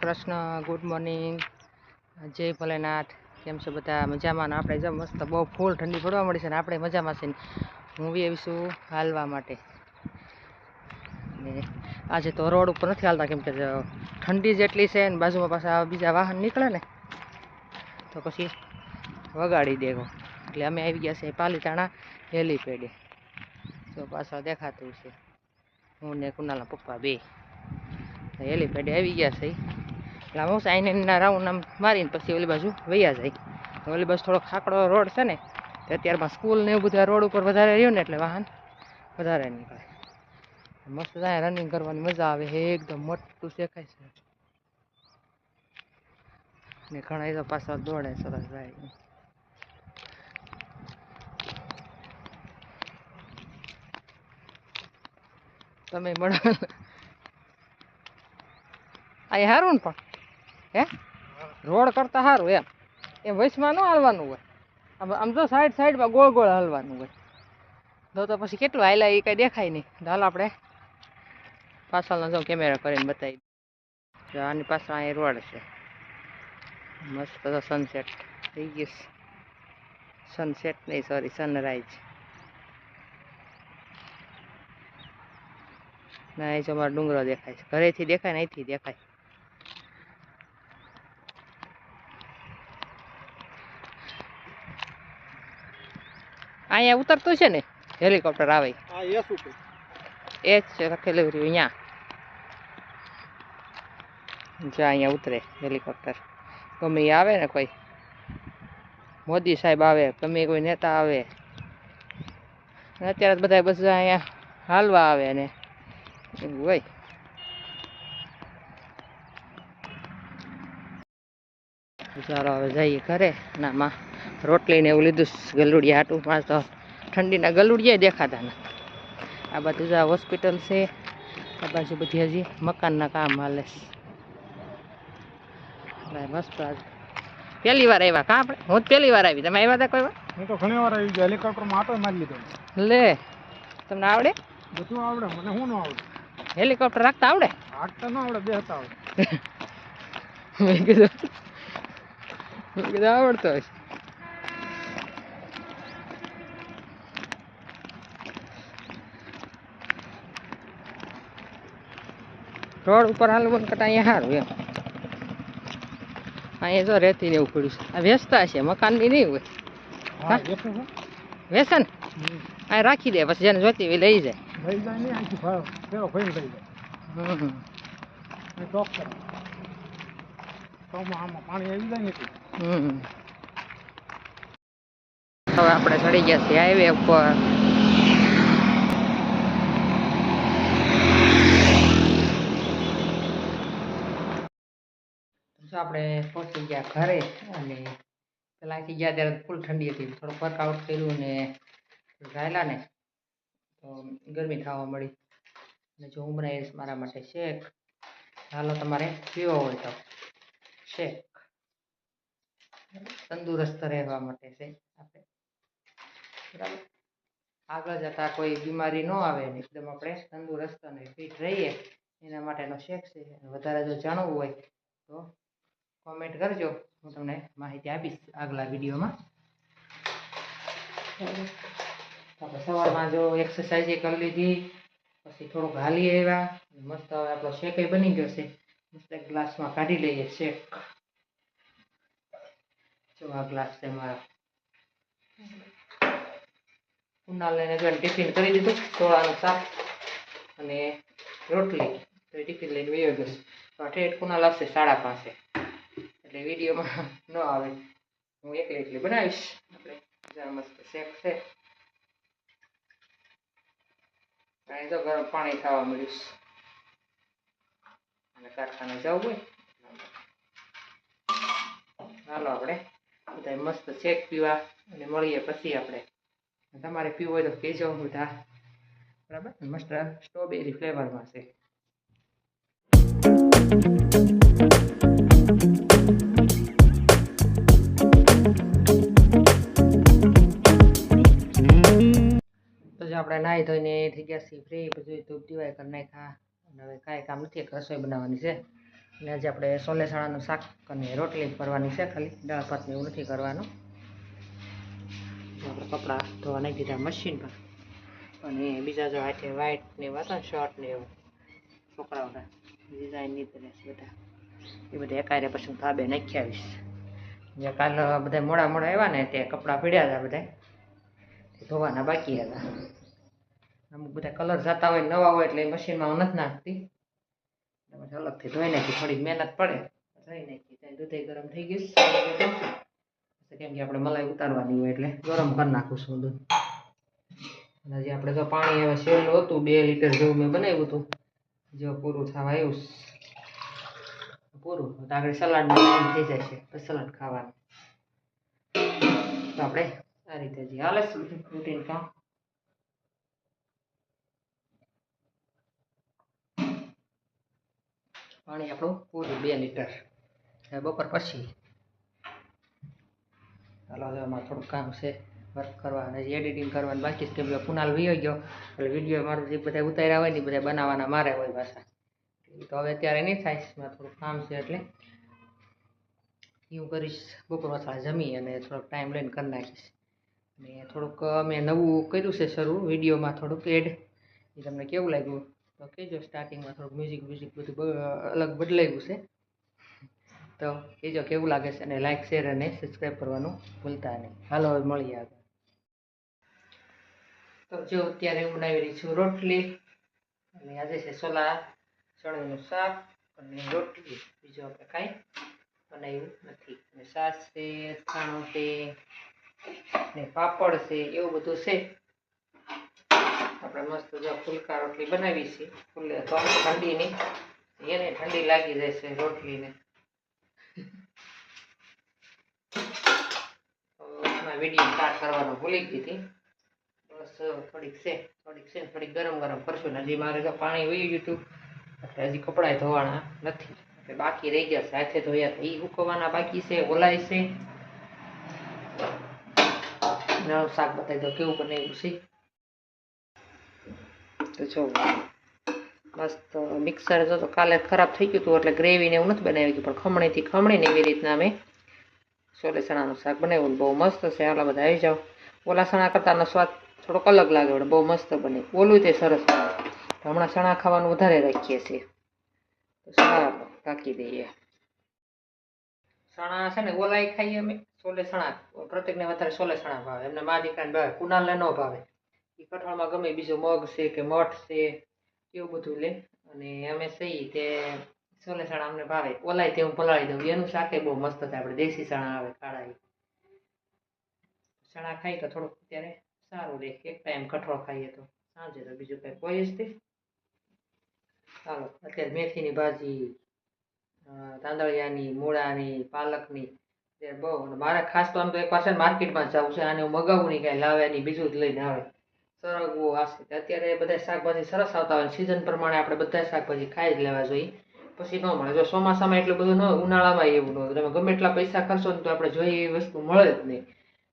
Krishna, good morning, જય ભોલેનાથ. કેમ છે બધા? મજામાં? આપણે જો મસ્ત બહુ ફૂલ ઠંડી પડવા મળી છે ને આપણે મજામાં છે. હું બી આવીશું હાલવા માટે. ને આજે તો રોડ ઉપર નથી હાલતા કેમ કે ઠંડી જેટલી છે ને બાજુમાં પાછા બીજા વાહન નીકળે ને તો પછી વગાડી દેવો. એટલે અમે આવી ગયા છે પાલીતાણા હેલીપેડે. તો પાછળ દેખાતું છે હું ને કુનાલના પપ્પા બે હેલીપેડે આવી ગયા છે. એટલે હું સાઈનના રાઉન્ડ આમ મારીને પછી ઓલી બાજુ વૈયા જાય. ઓલી બાજુ થોડો ખાકડો રોડ છે ને તો અત્યારમાં સ્કૂલ ને એવું બધા રોડ ઉપર વધારે રહ્યું ને એટલે વાહન વધારે નીકળે. મસ્ત ત્યાં રનિંગ કરવાની મજા આવે છે. એકદમ મોટું દેખાય છે ને ઘણા તો પાછળ દોડે સરસ જાય. તમે મળો અહીં સારું ને પણ હે રોડ કરતા સારું એમ વચમાં ન હાલવાનું હોય. આમ તો સાઈડમાં ગોળ ગોળ હાલવાનું હોય તો પછી કેટલું હાલ્યા એ કાંઈ દેખાય નહીં. હાલ આપણે પાછળનો જો કેમેરા કરીને બતાવી દઉં. આની પાછળ અહીં રોડ છે મસ્ત સનસેટ થઈ ગયું. સનસેટ નહીં સોરી સનરાઈઝ. ના એ જો અમારો ડુંગરો દેખાય છે. ઘરેથી દેખાય ને અહીંથી દેખાય. અહીંયા ઉતરતું છે ને હેલિકોપ્ટર આવે એ જ છે લખેલું રહ્યું અહીંયા. જ્યાં અહીંયા ઉતરે હેલિકોપ્ટર ગમે એ આવે ને કોઈ મોદી સાહેબ આવે ગમે કોઈ નેતા આવે અત્યારે બધા બધા અહીંયા હાલવા આવે ને એવું હોય. ચાલો હવે જઈએ ઘરે. નામાં રોટલી ને એવું લીધું ગલુડિયા હાટું. પાંચ તો ઠંડીના ગલુડિયા દેખાતા ને. આ બાજુ જ હોસ્પિટલ છે. આ બાજુ બધી હજી મકાનના કામ હાલે. મસ્ત પહેલી વાર આવ્યા કા આપણે? હું જ પહેલી વાર આવી. તમે આવ્યા હતા કોઈ વાર? હું તો ઘણી વાર આવી ગયો. હેલિકોપ્ટરમાં આટો મારી લીધો. લે તમને આવડે? બધું આવડે. મને શું ન આવડે? હેલિકોપ્ટર રાખતા આવડે? હાંકતા ન આવડે, બેસતા આવડે. મેં કીધું આવડતો હશે. રોડ ઉપર હાલવું કરતા અહીંયા સારું એમ. અહીંયા જો રેતી ને એવું પડ્યું છે. આ વેચતા છે મકાનની નહીં હોય. વેચે ને અહીં રાખી દે પછી જેને જોતી હોય લઈ જાય. લઈ જાય નહીં આખી ફેરો ફરી લઈ જાય. ડોક્ટર આમાં પાણી આવી જાય ને. હવે આપણે ચડી ગયા છીએ હાઈવે ઉપર. આપણે પહોંચી ગયા ઘરે અને પેલા અહીંથી ગયા ત્યારે ફૂલ ઠંડી હતી. થોડું વર્કઆઉટ કર્યું ને રાયલા ને તો ગરમી થવા મળી. અને જો હું બનાવીશ મારા માટે શેક. હાલો તમારે પીવો હોય તો શેક તંદુરસ્ત રહેવા માટે છે આપણે. બરાબર આગળ જતા કોઈ બીમારી ન આવે ને એકદમ આપણે તંદુરસ્ત અને ફિટ રહીએ એના માટેનો શેક છે. વધારે જો જાણવું હોય તો કોમેન્ટ કરજો. હું તમને માહિતી આપીશ આગલા વિડીયોમાં. આપણે સવારમાં જો એક્સરસાઇઝ કરી લીધી પછી થોડુંક હાલી આવ્યા મસ્ત. હવે આપણો શેક બની ગયો છે. મસ્ત એક ગ્લાસમાં કાઢી લઈએ શેક. જો આ ગ્લાસ છે મારા. કુનાલ લઈને જો ટિફિન કરી દીધું. ચોળાનું શાક અને રોટલી. તો એ ટિફિન લઈને વયો ગયો. તો ઠેઠ કુનાલ આવશે 5:30 એટલે વિડીયોમાં ન આવે. હું એકલી બનાવીશ. આપણે મસ્ત શેક છે. અહીં તો ગરમ પાણી ખાવા મળ્યું અને કારખાને જવું હોય. ચાલો આપણે બધા મસ્ત શેક પીવા અને મળીએ પછી. આપણે તમારે પીવું હોય તો કહેજો બધા. બરાબર મસ્ત સ્ટ્રોબેરી ફ્લેવરમાં છે. આપણે નાહી ધોઈને થઈ ગયા છીએ ફ્રી. બધું ધૂપ દીવાય કરી નાખ્યા અને હવે કાંઈ કામ નથી. રસોઈ બનાવવાની છે. અને આજે આપણે સોલેસાણાનું શાક અને રોટલી કરવાની છે, ખાલી દાળ ભાતને એવું નથી કરવાનું. આપણે કપડાં ધોવા નાખી દીધા મશીન પર, અને બીજા જો હાથે વ્હાઈટ ને હતા શર્ટ ને એવું છોકરાઓના ડિઝાઇન ની ડ્રેસ બધા એ બધા એકારે પછી હું ધાબે નાખી આવીશ. જે કાલ બધા મોડા આવ્યા ને તે કપડાં પીડ્યા હતા, બધા ધોવાના બાકી હતા. અમુક બધા કલર જતા હોય નવા હોય એટલે મશીનમાં હું નથી નાખતી, અલગથી ધોઈ નાખી. થોડી મહેનત પડે ધોઈ નાખી. ત્યાં દૂધ ગરમ થઈ ગયું, કેમ કે આપણે મલાઈ ઉતારવાની હોય એટલે ગરમ કરી નાખું છું દૂધ. અને હજી આપણે તો પાણી હવે સેલું હતું, 2 લીટર જેવું મેં બનાવ્યું હતું. જો પૂરું થવા આવ્યું પૂરું તો આગળ સલાડ થઈ જશે, પછી સલાડ ખાવાનું. તો આપણે આ રીતે જે હાલે રૂટીન કામ. પાણી આપણું પૂરું 2 લીટર બપોર પછી. ચાલો હવે એમાં થોડુંક કામ છે, વર્ક કરવા અને એડિટિંગ કરવાનું બાકી છે. કેમ કે કુનાલ વયો ગયો એટલે વિડીયો મારું જે બધા ઉતાર્યા હોય ને બધા બનાવવાના મારે હોય પાછા. તો હવે અત્યારે નહીં થાય, એમાં થોડુંક કામ છે એટલે એવું કરીશ. બપોર પાછા જમી અને થોડોક ટાઈમ લઈને કરી નાખીશ. અને થોડુંક મેં નવું કર્યું છે શરૂ વિડીયોમાં, થોડુંક એડ. એ તમને કેવું લાગ્યું તો કહેજો. સ્ટાર્ટિંગમાં થોડુંક મ્યુઝિક બધું અલગ બદલાયું છે, તો કહેજો કેવું લાગે છે. અને લાઇક શેર અને સબસ્ક્રાઈબ કરવાનું ભૂલતા નહીં. હાલો હવે મળીએ આગળ. તો જો અત્યારે હું બનાવી રહી છું રોટલી, અને આજે છે સોલા ચણાનું શાક અને રોટલી. બીજું આપણે કાંઈ બનાવ્યું નથી. અને છાશ છે, અથાણું છે ને પાપડ છે, એવું બધું છે. આપણે મસ્ત જો ફુલકા રોટલી બનાવી છે, ફૂલે તો ઠંડીની, એને ઠંડી લાગી જશે રોટલીને. વિડીયો સ્ટાર્ટ કરવાનું ભૂલી ગઈ હતી. બસ થોડીક થોડીક ગરમ કરશું ને. હજી મારે તો પાણી વહી ગયું હતું એટલે હજી કપડાં ધોવાના નથી, એટલે બાકી રહી ગયા છે. હાથે ધોયા એ સુકવવાના બાકી છે, ઓલાય છે. શાક બતાવી દો કેવું બનાવ્યું છે. તો જો મસ્ત મિક્સર તો કાલે ખરાબ થઈ ગયું હતું એટલે ગ્રેવીને એવું નથી બનાવી ગયું, પણ ખમણીને એવી રીતના અમે સોલે ચણાનું શાક બનાવ્યું. બહુ મસ્ત છે. આટલા બધા આવી જાઓ. ઓલા ચણા કરતાનો સ્વાદ થોડોક અલગ લાગે, બહુ મસ્ત બને. ઓલું તે સરસ બને. હમણાં ચણા ખાવાનું વધારે રાખીએ છીએ, તો સારા ઢાંકી દઈએ. ચણા છે ને ઓલાય ખાઈએ અમે, સોલે ચણા. પ્રત્યેકને વધારે સોલે ચણા ભાવે. એમને મા દીકરાને ભાવે, કુનાલને ન ભાવે. એ કઠોળમાં ગમે બીજો મગ છે કે મઠ છે એવું બધું લે. અને અમે સહી તે સોલે ચણા અમને ભાવે. ઓલાય તે હું પલાળી દઉં. એનું શાકે બહુ મસ્ત થાય. આપણે દેશી ચણા આવે કાળા, ચણા ખાઈ તો થોડુંક અત્યારે સારું રહે. એક ટાઈમ કઠોળ ખાઈએ તો સાંજે તો બીજું કંઈ કોઈ જ નહીં. ચાલો અત્યારે મેથીની ભાજી, તાંદળિયાની, મૂળાની, પાલકની બહુ. મારે ખાસ તો આમ તો એક પાસે માર્કેટમાં જવું છે. આને હું મગાવું નહીં, કાંઈ લાવે નહીં, બીજું જ લઈને આવે. સરગવું આવશે. અત્યારે બધા શાકભાજી સરસ આવતા હોય, સિઝન પ્રમાણે આપણે બધા શાકભાજી ખાઈ જ લેવા જોઈએ, પછી ન મળે. જો ચોમાસામાં એટલું બધું ન હોય, ઉનાળામાં એવું ન હોય. તમે ગમે એટલા પૈસા ખર્ચો ને તો આપણે જોઈએ એ વસ્તુ મળે જ નહીં.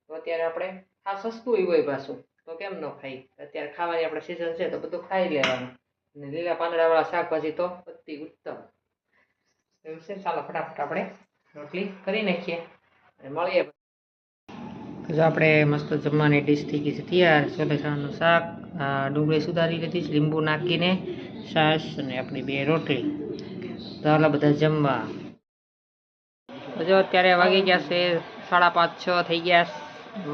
તો અત્યારે આપણે આ સસ્તું હોય પાછું, તો કેમ ન ખાઈ. અત્યારે ખાવાની આપણે સિઝન છે તો બધું ખાઈ લેવાનું. અને લીલા પાંદડાવાળા શાકભાજી તો અતિ ઉત્તમ એવું છે. ચાલો ફટાફટ આપણે રોટલી કરી નાખીએ અને મળીએ. જો આપણે મસ્ત જમવાની ડીશ થઈ ગઈ છે તૈયાર. સોલે ચણાનું શાક, ડુંગળી સુધારી લીધી છે લીંબુ નાખીને, છાશ અને આપણી 2 રોટલી. તો આટલા બધા જમવા. જો અત્યારે વાગી ગયા છે 5:30-6 થઈ ગયા.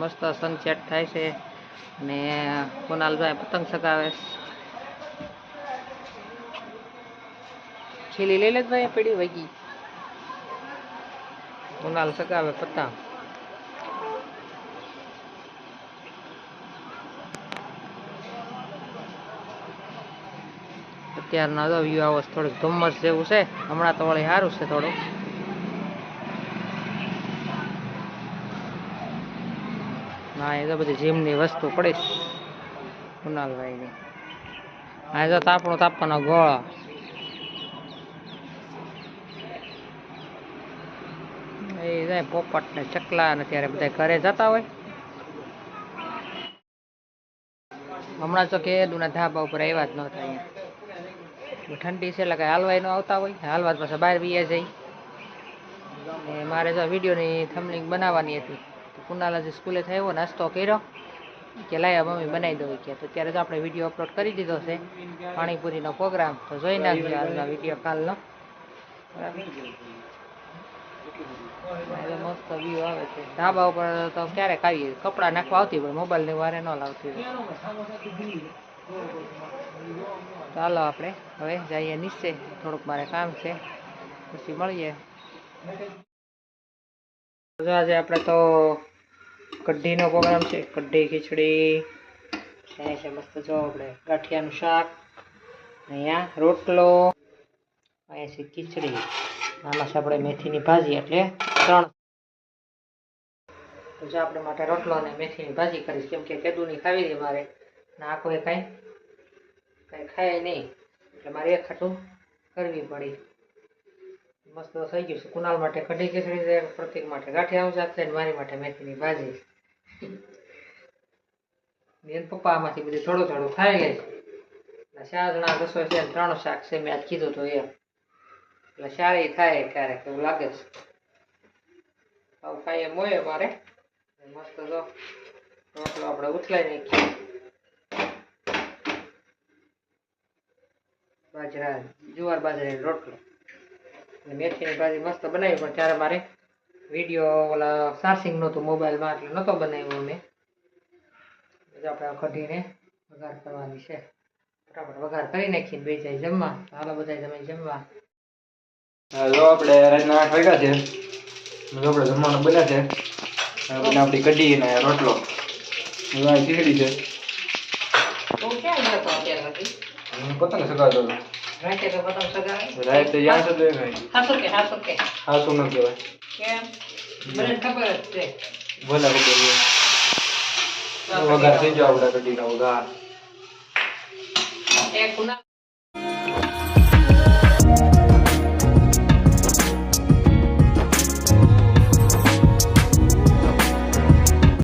મસ્ત સનસેટ થાય છે અને કુનાલભાઈ પતંગ ચગાવે. ખીલી લઈ લે ભાઈ, પડી વાગી. કુનાલ ચગાવે પતંગ. અત્યારના જો વ્યૂ આવો થોડુંક ધુમ્મસ જેવું છે. હમણાં તો વળી સારું છે થોડું. હા, એ તો બધી જીમની વસ્તુ પડીશ કુનાલભાઈની. હા, જો તાપવાનો ગોળો. એ જાય પોપટ ને ચકલા ને ત્યારે બધા ઘરે જતા હોય. હમણાં તો કે દુના ધાબા ઉપર આવ્યા જ નહોતા અહીંયા. ઠંડી છે એટલે કાંઈ હાલવાય ન આવતા હોય, હાલવા પાછા બહાર વીએ જઈ. ને મારે જો વિડીયોની થંબનેલ બનાવવાની હતી, તો કુનાલ હજી સ્કૂલે થયો નાસ્તો કર્યો કે લાયા મમ્મી બનાવી દઉં કે, તો ત્યારે જ આપણે વિડીયો અપલોડ કરી દીધો છે પાણીપુરીનો પ્રોગ્રામ. તો જોઈ નાખજો આજનો વિડીયો કાલનો. મસ્ત વ્યૂ આવે છે ધાબા ઉપર. તો ક્યારેક આવીએ કપડાં નાખવા આવતી પણ મોબાઈલની વારે ન લાવતી હોય. ચાલો આપણે હવે જઈએ નીચે, થોડુંક મારે કામ છે, પછી મળીએ. આજે આપણે તો કઢીનો પ્રોગ્રામ છે, કઢી ખીચડી છે મસ્ત. જો આપણે ગાંઠિયાનું શાક, અહીંયા રોટલો, અહીંયા છે ખીચડી, આમાં છે આપણે મેથીની ભાજી. એટલે 3. તો જો આપણે માટે રોટલો અને મેથીની ભાજી કરીશ, કેમ કે કેદુની ખાવી છે મારે, ના કોઈ કાંઈ ખાય નહીં, એટલે મારે એક ખાટું કરવી પડી. મસ્ત થઈ ગયું છે. કુનાલ માટે કઢી ખીચડી છે, પ્રતિક માટે ગાંઠિયાનું શાક છે, મારી માટે મેથીની ભાજી. પપ્પા આમાંથી બધું થોડું થોડું ખાઈ લે છે. 4 જણા રસોઈ છે, 3 શાક છે, મેં આજ કીધું તો એમ. એટલે સારી થાય ક્યારેક એવું લાગે છે. આવું ખાઈ એમ હોય મારે. મસ્ત જો રોટલો આપણે ઉથલાઈ નાખીએ, બાજરા જુવાર બાજરાનો રોટલો. મેથીની ભાજી મસ્ત બનાવી, પણ ત્યારે મારે વિડીયો ઓલા ચાર્જિંગ નહોતું મોબાઈલમાં, એટલે નહોતો બનાવ્યો મેં. આપણે કઢીને વઘાર કરવાની છે, ફટાફટ વઘાર કરી નાખીને બે જાય જમવા. હાલો બધા તમે જમવા. જો આપણે રાતના 8 વાગ્યા છે, આપણે જમવાનું બન્યા છે. બને આપણી કઢી ને રોટલો, ખીચડી છે. તો ક્યાં ગયો તો અત્યાર પછી? પતંગ સગાવતો હતો. રાતે તો પતંગ સગાવે? રાતે યાદ હતો એ હાસુ કે હાસુ ન કહેવાય. કેમ? મને ખબર જ છે. ભલે વઘાર થઈ ગયો આપણા કઢીનો વઘાર. એ કુના